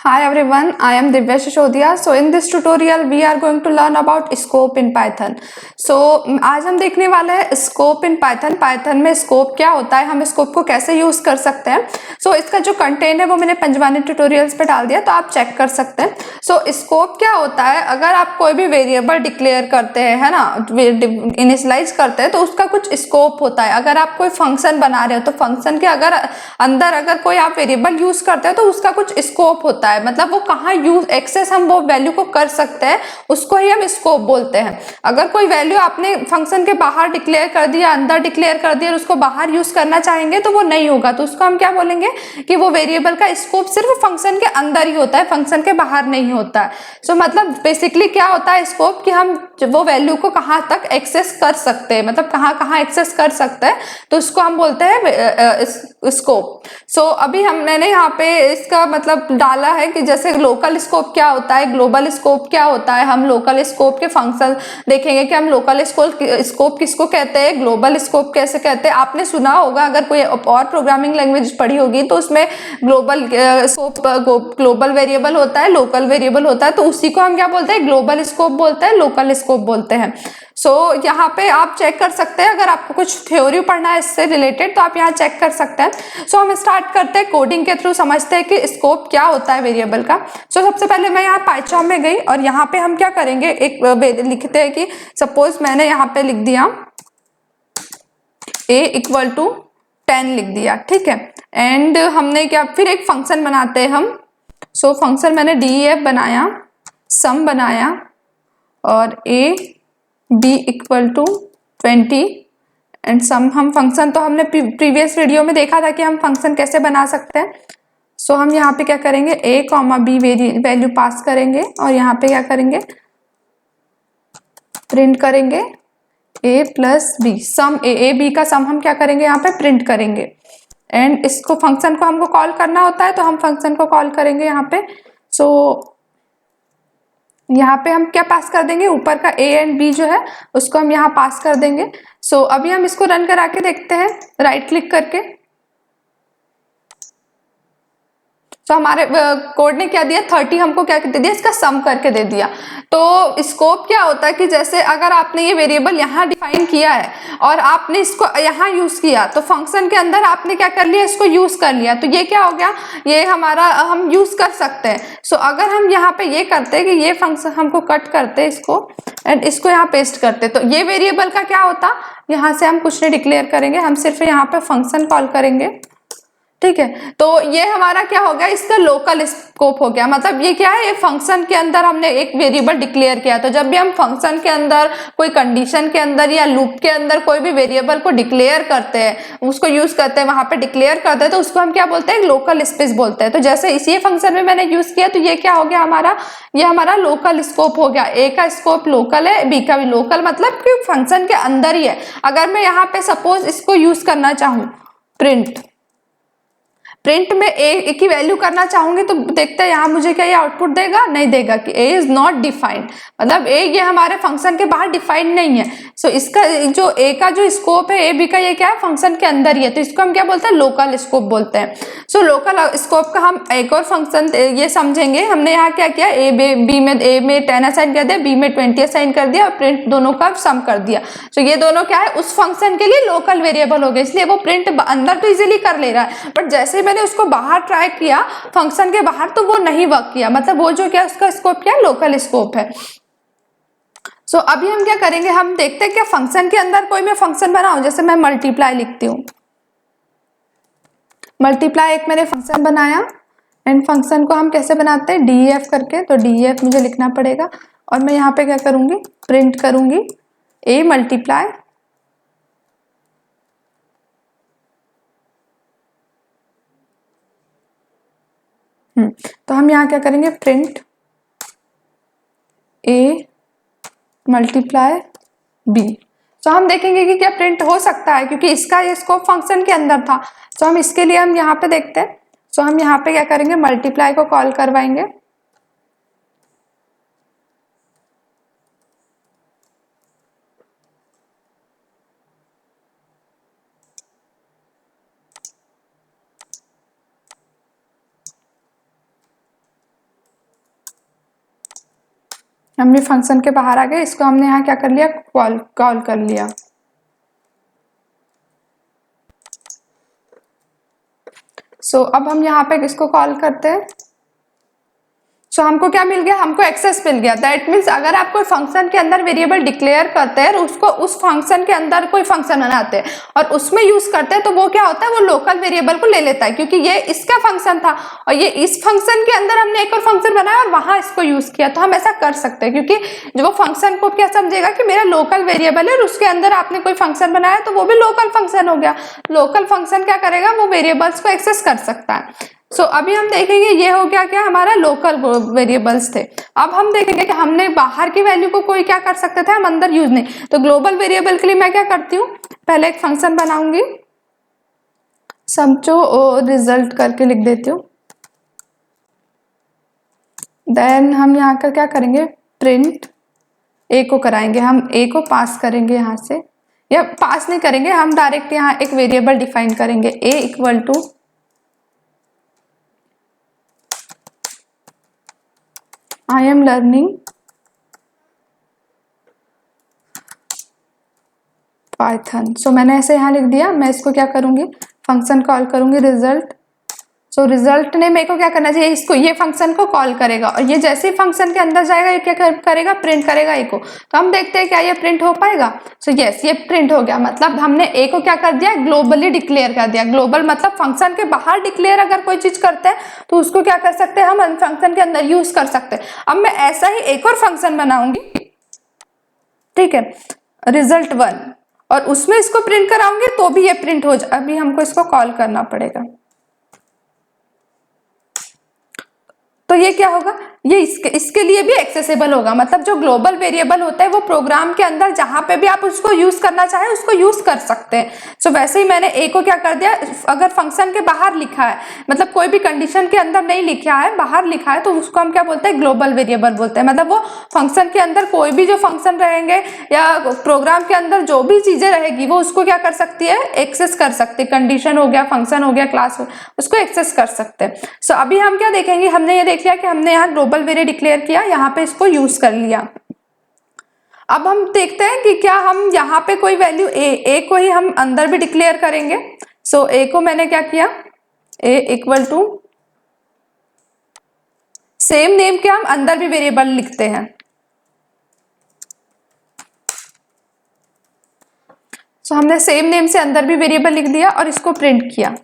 Hi everyone, I am Divya Shishodia. So in this tutorial we are going to learn about scope in Python. So आज हम देखने वाले हैं scope in Python. Python में scope क्या होता है, हम scope को कैसे यूज कर सकते हैं. So इसका जो कंटेंट है वो मैंने पंजवानी ट्यूटोरियल्स पे डाल दिया, तो आप चेक कर सकते हैं. So scope क्या होता है, अगर आप कोई भी वेरिएबल डिक्लेयर करते हैं, है ना, इनिशियलाइज करते हैं, तो उसका कुछ स्कोप होता है. अगर आप कोई फंक्शन बना रहे हो तो फंक्शन के अंदर कोई आप वेरिएबल यूज करते हो तो उसका कुछ स्कोप होता है. मतलब वो कहाँ यूज एक्सेस हम वो वैल्यू को कर सकते हैं, उसको ही हम स्कोप बोलते हैं. अगर कोई वैल्यू आपने फंक्शन के बाहर डिक्लेयर कर दिया, अंदर डिक्लेयर कर दिया और उसको बाहर यूज करना चाहेंगे तो वो नहीं होगा. तो उसको हम क्या बोलेंगे कि वो वेरिएबल का स्कोप सिर्फ फंक्शन के अंदर ही होता है, फंक्शन के बाहर नहीं होता है. सो मतलब बेसिकली क्या होता है स्कोप, कि हम वो वैल्यू को कहाँ तक एक्सेस कर सकते हैं, मतलब कहाँ कहाँ एक्सेस कर सकते हैं, तो उसको हम बोलते हैं स्कोप. सो अभी मैंने यहाँ पे इसका मतलब डाला है कि जैसे लोकल स्कोप क्या होता है, ग्लोबल स्कोप क्या होता है. हम लोकल स्कोप के फंक्शन देखेंगे कि हम लोकल स्कोप किसको कहते हैं, ग्लोबल स्कोप कैसे कहते हैं. आपने सुना होगा, अगर कोई और प्रोग्रामिंग लैंग्वेज पढ़ी होगी तो उसमें ग्लोबल स्कोप ग्लोबल वेरिएबल होता है, लोकल वेरिएबल होता है, तो उसी को हम क्या बोलते हैं, ग्लोबल स्कोप बोलते हैं, लोकल स्कोप बोलते हैं. सो यहाँ पे आप चेक कर सकते हैं, अगर आपको कुछ थ्योरी पढ़ना है इससे रिलेटेड तो आप यहाँ चेक कर सकते हैं. सो हम स्टार्ट करते हैं कोडिंग के थ्रू, समझते हैं कि स्कोप क्या होता है वेरिएबल का. सो सबसे पहले मैं यहाँ पाइथन में गई और यहाँ पे हम क्या करेंगे, एक लिखते हैं कि सपोज मैंने यहाँ पे लिख दिया a इक्वल टू 10 लिख दिया, ठीक है. एंड हमने क्या, फिर एक फंक्शन बनाते हैं हम. सो फंक्शन मैंने def बनाया, सम बनाया और a b equal to 20 and sum. हम फंक्शन तो हमने प्रीवियस वीडियो में देखा था कि हम फंक्शन कैसे बना सकते हैं. सो हम यहाँ पे क्या करेंगे, a comma B value pass करेंगे और यहाँ पे क्या करेंगे, प्रिंट करेंगे a plus B. Sum A B का सम हम क्या करेंगे, यहाँ पे प्रिंट करेंगे. एंड इसको फंक्शन को हमको कॉल करना होता है तो हम फंक्शन को कॉल करेंगे यहाँ पे. सो यहाँ पे हम क्या पास कर देंगे, ऊपर का a एंड b जो है उसको हम यहाँ पास कर देंगे. सो अभी हम इसको रन करा के देखते हैं राइट क्लिक करके. तो हमारे कोड ने क्या दिया, 30 हमको क्या दे दिया, इसका सम करके दे दिया. तो स्कोप क्या होता है कि जैसे अगर आपने ये वेरिएबल यहाँ डिफाइन किया है और आपने इसको यहाँ यूज किया, तो फंक्शन के अंदर आपने क्या कर लिया, इसको यूज कर लिया, तो ये क्या हो गया, ये हमारा हम यूज कर सकते हैं. सो अगर हम यहाँ पे ये करते हैं कि ये फंक्शन हमको कट करते इसको एंड इसको यहाँ पेस्ट करते, तो ये वेरिएबल का क्या होता, यहाँ से हम कुछ नहीं डिक्लेयर करेंगे, हम सिर्फ यहाँ पे फंक्शन कॉल करेंगे, ठीक है. तो ये हमारा क्या हो गया, इसका लोकल स्कोप हो गया. मतलब ये क्या है, ये फंक्शन के अंदर हमने एक वेरिएबल डिक्लेयर किया. तो जब भी हम फंक्शन के अंदर, कोई कंडीशन के अंदर या लूप के अंदर कोई भी वेरिएबल को डिक्लेयर करते हैं, उसको यूज करते हैं, वहां पे डिक्लेयर करते हैं, तो उसको हम क्या बोलते हैं, लोकल स्पेस बोलते हैं. तो जैसे इसी फंक्शन में मैंने यूज किया, तो ये क्या हो गया हमारा, ये हमारा लोकल स्कोप हो गया. ए का स्कोप लोकल है, बी का भी लोकल, मतलब कि फंक्शन के अंदर ही है. अगर मैं यहाँ पे सपोज इसको यूज करना चाहूँ, प्रिंट में ए की वैल्यू करना चाहूंगी, तो देखते हैं यहाँ मुझे क्या ये आउटपुट देगा, नहीं देगा, कि ए इज नॉट डिफाइंड. मतलब ए ये हमारे फंक्शन के बाहर डिफाइंड नहीं है. सो इसका जो ए का जो स्कोप है, ए बी का, ये क्या है, फंक्शन के अंदर ही है, तो इसको हम क्या बोलते हैं, लोकल स्कोप बोलते हैं. सो लोकल स्कोप का हम एक और फंक्शन ये समझेंगे. हमने यहाँ क्या किया, बी में ए में 10 असाइन कर दिया, बी में 20 असाइन कर दिया और प्रिंट दोनों का सम कर दिया. सो ये दोनों क्या है, उस फंक्शन के लिए लोकल वेरिएबल हो गए, इसलिए वो प्रिंट अंदर तो इजिली कर ले रहा है, बट जैसे मैंने उसको बाहर ट्राई किया फंक्शन के बाहर, तो वो नहीं वर्क किया. मतलब वो जो क्या, उसका स्कोप क्या, लोकल स्कोप है. सो अभी हम क्या करेंगे, हम देखते हैं क्या फंक्शन के अंदर कोई मैं फंक्शन बनाऊं. जैसे मैं मल्टीप्लाई लिखती हूँ, मल्टीप्लाई एक मैंने फंक्शन बनाया एंड फंक्शन को हम कैसे बनाते हैं, डीएफ करके. तो डीएफ मुझे लिखना पड़ेगा और मैं यहाँ पे क्या करूंगी, प्रिंट करूंगी ए मल्टीप्लाई. तो हम यहाँ क्या करेंगे, प्रिंट ए मल्टीप्लाई बी. तो हम देखेंगे कि क्या प्रिंट हो सकता है, क्योंकि इसका ये स्कोप फंक्शन के अंदर था. तो हम इसके लिए हम यहाँ पे देखते हैं. तो हम यहाँ पे क्या करेंगे, मल्टीप्लाई को कॉल करवाएंगे. हम भी फंक्शन के बाहर आ गए, इसको हमने यहाँ क्या कर लिया, कॉल कर लिया। सो अब हम यहाँ पे किसको कॉल करते हैं, सो हमको क्या मिल गया, हमको एक्सेस मिल गया। दैट मीन्स अगर आप कोई फंक्शन के अंदर वेरिएबल डिक्लेयर करते हैं और उसको उस फंक्शन के अंदर कोई फंक्शन बनाते हैं और उसमें यूज करते हैं, तो वो क्या होता है, वो लोकल वेरिएबल को ले लेता है, क्योंकि ये इसका फंक्शन था और ये इस फंक्शन के अंदर हमने एक और फंक्शन बनाया और वहां इसको यूज किया। तो हम ऐसा कर सकते हैं, क्योंकि जो वो फंक्शन को क्या समझेगा कि मेरा लोकल वेरिएबल है और उसके अंदर आपने कोई फंक्शन बनाया तो वो भी लोकल फंक्शन हो गया। लोकल फंक्शन क्या करेगा, वो वेरिएबल्स को एक्सेस कर सकता है। सो अभी हम देखेंगे, ये हो गया क्या, हमारा लोकल वेरिएबल्स थे। अब हम देखेंगे कि हमने बाहर की वैल्यू को कोई क्या कर सकते थे, हम अंदर यूज नहीं। तो ग्लोबल वेरिएबल के लिए मैं क्या करती हूँ, पहले एक फंक्शन बनाऊंगी, समझो रिजल्ट करके लिख देती हूँ। देन हम यहाँ का क्या करेंगे, प्रिंट ए को कराएंगे, हम ए को पास करेंगे यहाँ से, या पास नहीं करेंगे, हम डायरेक्ट यहाँ एक वेरिएबल डिफाइन करेंगे, a equal to I am learning Python। So मैंने ऐसे यहाँ लिख दिया। मैं इसको क्या करूंगी, फंक्शन कॉल करूंगी रिजल्ट। सो रिजल्ट ने मेरे को क्या करना चाहिए, इसको, ये फंक्शन को कॉल करेगा और ये जैसे ही फंक्शन के अंदर जाएगा ये क्या करेगा, प्रिंट करेगा ए को। तो हम देखते हैं क्या ये प्रिंट हो पाएगा। सो यस, ये प्रिंट हो गया। मतलब हमने ए को क्या कर दिया, ग्लोबली डिक्लेयर कर दिया। ग्लोबल मतलब फंक्शन के बाहर डिक्लेयर अगर कोई चीज करते हैं तो उसको क्या कर सकते हैं, हम फंक्शन के अंदर यूज कर सकते हैं। अब मैं ऐसा ही एक और फंक्शन बनाऊंगी, ठीक है, रिजल्ट 1, और उसमें इसको प्रिंट कराऊंगी तो भी ये प्रिंट हो जाए। अभी हमको इसको कॉल करना पड़ेगा। तो ये क्या होगा, ये इसके लिए भी एक्सेसिबल होगा। मतलब जो ग्लोबल वेरिएबल होता है वो प्रोग्राम के अंदर जहां पे भी आप उसको यूज करना चाहे उसको यूज कर सकते हैं। सो वैसे ही मैंने ए को क्या कर दिया, अगर फंक्शन के बाहर लिखा है, मतलब कोई भी कंडीशन के अंदर नहीं लिखा है, बाहर लिखा है, तो उसको हम क्या बोलते हैं, ग्लोबल वेरिएबल बोलते हैं। मतलब वो फंक्शन के अंदर कोई भी जो फंक्शन रहेंगे या प्रोग्राम के अंदर जो भी चीजें रहेगी वो उसको क्या कर सकती है, एक्सेस कर सकती है। कंडीशन हो गया, फंक्शन हो गया, क्लास हो, उसको एक्सेस कर सकते हैं। सो अभी हम क्या देखेंगे, हमने ये देख लिया कि हमने यहाँ ग्लोबल वेरिएबल डिक्लेयर किया, यहाँ पे इसको यूज कर लिया। अब हम देखते हैं कि क्या हम यहाँ पे कोई वैल्यू ए को ही हम अंदर भी डिक्लेयर करेंगे। सो ए को मैंने क्या किया, ए इक्वल टू सेम नेम के हम अंदर भी वेरिएबल लिखते हैं। सो हमने सेम नेम से अंदर भी वेरिएबल लिख दिया और इसको प्रिंट किया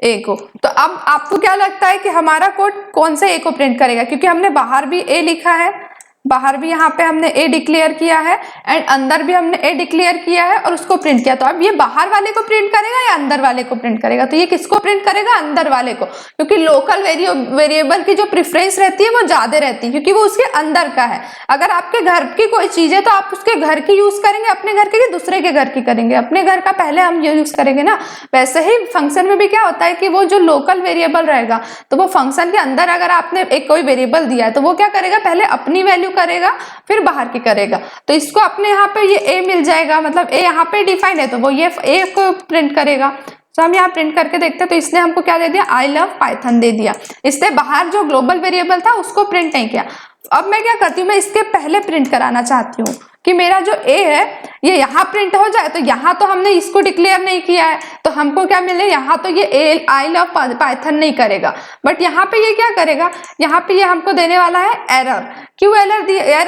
ए को। तो अब आपको क्या लगता है कि हमारा कोड कौन से ए को प्रिंट करेगा, क्योंकि हमने बाहर भी ए लिखा है, बाहर भी यहाँ पे हमने ए डिक्लेयर किया है एंड अंदर भी हमने ए डिक्लेयर किया है और उसको प्रिंट किया। तो अब ये बाहर वाले को प्रिंट करेगा या अंदर वाले को प्रिंट करेगा, तो ये किसको प्रिंट करेगा, अंदर वाले को, क्योंकि लोकल वेरिएबल की जो प्रेफरेंस रहती है वो ज्यादा रहती है, क्योंकि वो उसके अंदर का है। अगर आपके घर की कोई चीज है तो आप उसके घर की यूज करेंगे, अपने घर की, दूसरे के घर की करेंगे, अपने घर का पहले हम यूज करेंगे ना। वैसे ही फंक्शन में भी क्या होता है कि वो जो लोकल वेरिएबल रहेगा, तो वो फंक्शन के अंदर अगर आपने एक कोई वेरिएबल दिया है तो वो क्या करेगा, पहले अपनी वैल्यू करेगा फिर बाहर की करेगा। तो इसको अपने यहाँ पे ये ए मिल जाएगा, मतलब ए यहाँ पे डिफाइंड है तो वो ये ए को प्रिंट करेगा। तो हम यहाँ प्रिंट करके देखते हैं, तो इसने हमको क्या दे दिया, आई लव पाइथन दे दिया। इसने बाहर जो ग्लोबल वेरिएबल था उसको प्रिंट नहीं किया। अब मैं क्या करती हूँ, मैं इसके पहले प्रिंट कराना चाहती हूँ कि मेरा जो ए है ये यहाँ प्रिंट हो जाए। तो यहाँ तो हमने इसको डिक्लेयर नहीं किया है तो हमको क्या मिले, यहाँ तो ये ए आई लव पाइथन नहीं करेगा, बट यहाँ पे ये क्या करेगा, यहाँ पे ये हमको देने वाला है एरर। क्यों एरर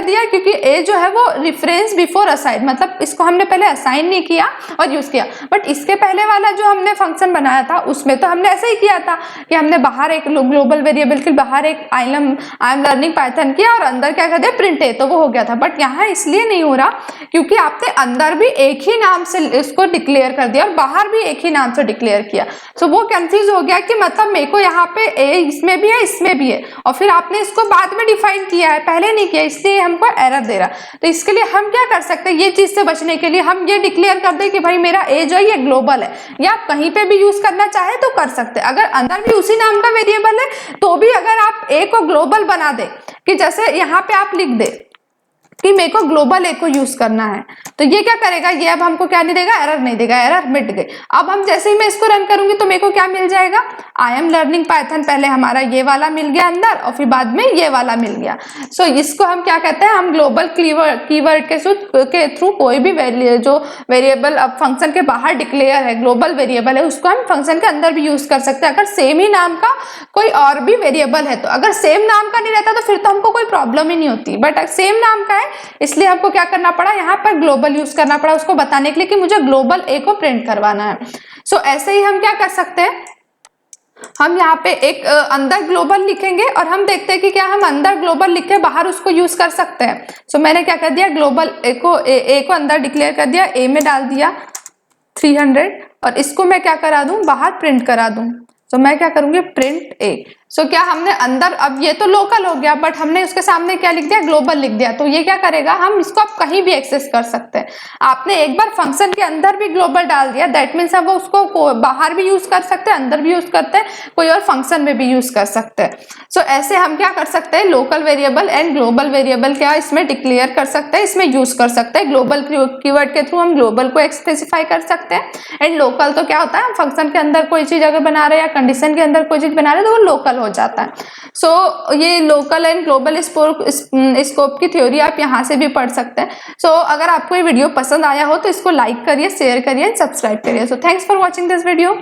दिया, क्योंकि ए जो है वो रेफरेंस बिफोर असाइन, मतलब इसको हमने पहले असाइन नहीं किया और यूज किया। बट इसके पहले वाला जो हमने फंक्शन बनाया था उसमें तो हमने ऐसे ही किया था कि हमने बाहर एक ग्लोबल वेरिएबल के बाहर एक आई एम लर्निंग पाइथन किया और अंदर क्या कर दिया, प्रिंट ए, तो वो हो गया था। बट यहाँ इसलिए नहीं हो रहा क्योंकि आपने अंदर भी एक ही नाम से इसको डिक्लेयर कर दिया और बाहर भी एक ही नाम से डिक्लेयर किया। सो वो कंफ्यूज हो गया कि मतलब मेरे को यहाँ पे ए इसमें भी है इसमें भी है, और फिर आपने इसको बाद में डिफाइन किया है, पहले नहीं किया, इसलिए हमको एरर दे रहा। तो इसके लिए हम क्या कर सकते हैं, ये चीज से बचने के लिए हम ये डिक्लेयर कर दें कि भाई मेरा ए जो है ये ग्लोबल है, या आप कहीं पे भी यूज करना चाहे तो कर सकते हैं। अगर अंदर भी उसी नाम का वेरिएबल है तो भी अगर आप ए को ग्लोबल बना दे, कि जैसे यहाँ पे आप लिख दे कि मेरे को ग्लोबल एको यूज करना है, तो ये क्या करेगा, ये अब हमको क्या नहीं देगा, एरर नहीं देगा, एरर मिट गई। अब हम जैसे ही मैं इसको रन करूंगी तो मेरे को क्या मिल जाएगा, आई एम लर्निंग पाइथन, पहले हमारा ये वाला मिल गया अंदर और फिर बाद में ये वाला मिल गया। सो इसको हम क्या कहते हैं, हम ग्लोबल कीवर्ड के थ्रू कोई भी जो वेरिएबल अब फंक्शन के बाहर डिक्लेयर है, ग्लोबल वेरिएबल है, उसको हम फंक्शन के अंदर भी यूज कर सकते हैं अगर सेम ही नाम का कोई और भी वेरिएबल है तो। अगर सेम नाम का नहीं रहता तो फिर तो हमको कोई प्रॉब्लम ही नहीं होती, बट सेम नाम का है इसलिए हमको क्या करना पड़ा, यहाँ पर ग्लोबल यूज करना पड़ा उसको बताने के लिए कि मुझे ग्लोबल ए को प्रिंट करवाना है। सो ऐसे ही हम क्या कर सकते हैं, हम यहाँ पे एक अंदर ग्लोबल लिखेंगे और हम देखते हैं कि क्या हम अंदर ग्लोबल लिख के बाहर उसको यूज कर सकते हैं। सो मैंने क्या कर दिया, ग्लोबल ए को अंदर डिक्लेयर कर दिया, ए में डाल दिया 300 और इसको मैं क्या करा दूं, बाहर प्रिंट करा दूं। तो मैं क्या करूंगी, प्रिंट ए। सो क्या हमने अंदर, अब ये तो लोकल हो गया बट हमने उसके सामने क्या लिख दिया, ग्लोबल लिख दिया, तो ये क्या करेगा, हम इसको अब कहीं भी एक्सेस कर सकते हैं। आपने एक बार फंक्शन के अंदर भी ग्लोबल डाल दिया, दैट मीन्स हम उसको बाहर भी यूज कर सकते हैं, अंदर भी यूज करते हैं, कोई और फंक्शन में भी यूज कर सकते हैं। सो ऐसे हम क्या कर सकते हैं, local variable and global variable क्या इसमें डिक्लेयर कर सकते हैं, इसमें यूज कर सकते हैं। ग्लोबल कीवर्ड के थ्रू हम ग्लोबल को स्पेसिफाई कर सकते हैं एंड लोकल तो क्या होता है, हम फंक्शन के अंदर कोई चीज अगर बना रहे हैं या कंडीशन के अंदर कोई चीज बना रहे हैं तो वो लोकल हो जाता है। सो ये लोकल एंड ग्लोबल स्कोप की थ्योरी आप यहाँ से भी पढ़ सकते हैं। सो अगर आपको ये वीडियो पसंद आया हो तो इसको लाइक करिए, शेयर करिए, सब्सक्राइब करिए। So thanks for watching this video.